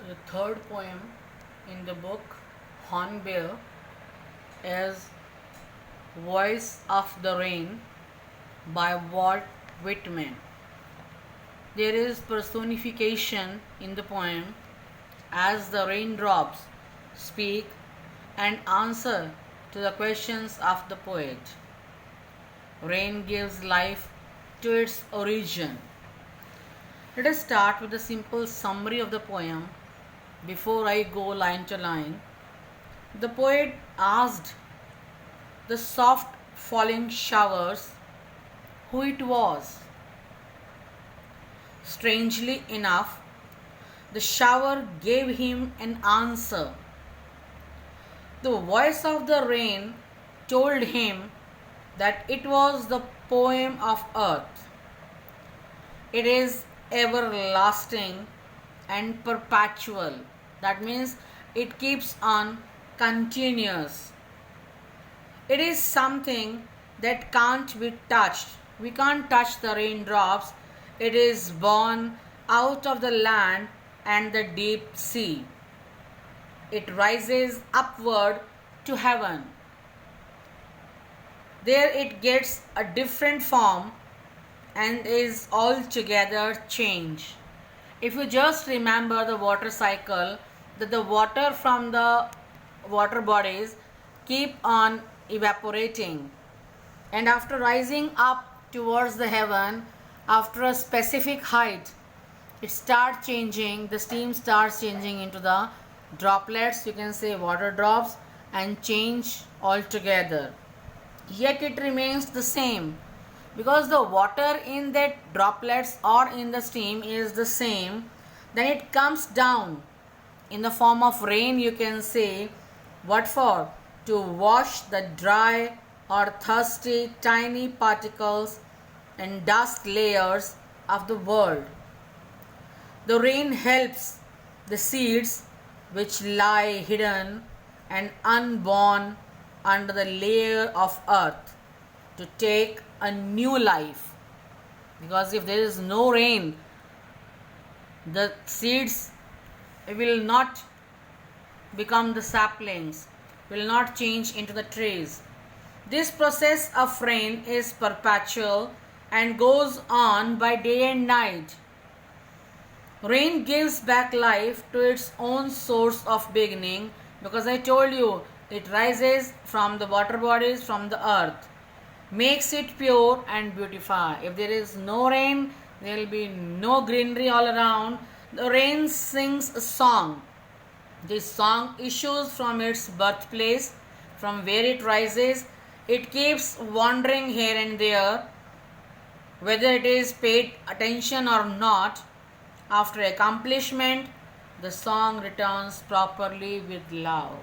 The third poem in the book Hornbill is Voice of the Rain by Walt Whitman. There is personification in the poem as the raindrops speak and answer to the questions of the poet. Rain gives life to its origin. Let us start with a simple summary of the poem before I go line to line. The poet asked the soft falling showers who it was. Strangely enough, the shower gave him an answer. The voice of the rain told him that it was the poem of earth. It is everlasting and perpetual. That means it keeps on continuous. It is something that can't be touched. We can't touch the raindrops. It is born out of the land and the deep sea. It rises upward to heaven. There it gets a different form and is altogether changed. If you just remember the water cycle, that the water from the water bodies keep on evaporating, and after rising up towards the heaven, after a specific height, it starts changing, the steam starts changing into the droplets, you can say water drops, and change altogether. Yet it remains the same, because the water in that droplets or in the steam is the same. Then it comes down in the form of rain, you can say. What for? To wash the dry or thirsty tiny particles and dust layers of the world. The rain helps the seeds which lie hidden and unborn under the layer of earth to take a new life. Because if there is no rain, the seeds will not become the saplings, will not change into the trees. This process of rain is perpetual and goes on by day and night. Rain gives back life to its own source of beginning, because I told you it rises from the water bodies, from the earth, makes it pure and beautify. If there is no rain, there will be no greenery all around. The rain sings a song. This song issues from its birthplace, from where it rises. It keeps wandering here and there, whether it is paid attention or not. After accomplishment, the song returns properly with love.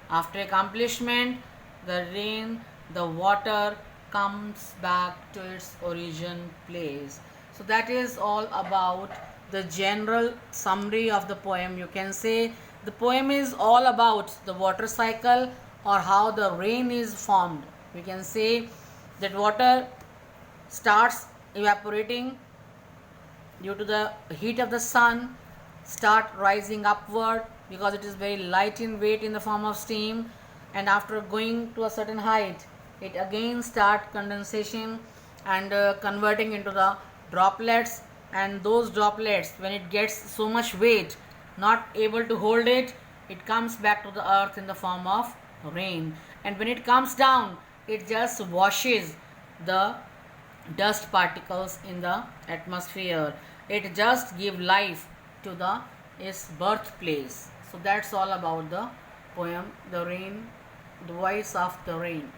After accomplishment, the rain, the water comes back to its origin place. So that is all about the general summary of the poem. You can say the poem is all about the water cycle, or how the rain is formed. We can say that water starts evaporating due to the heat of the sun, start rising upward because it is very light in weight in the form of steam, and after going to a certain height, it again start condensation and converting into the droplets. And those droplets, when it gets so much weight, not able to hold it, it comes back to the earth in the form of rain. And when it comes down, it just washes the dust particles in the atmosphere. It just gives life to its birthplace. So that's all about the poem, The Rain, The Voice of the Rain.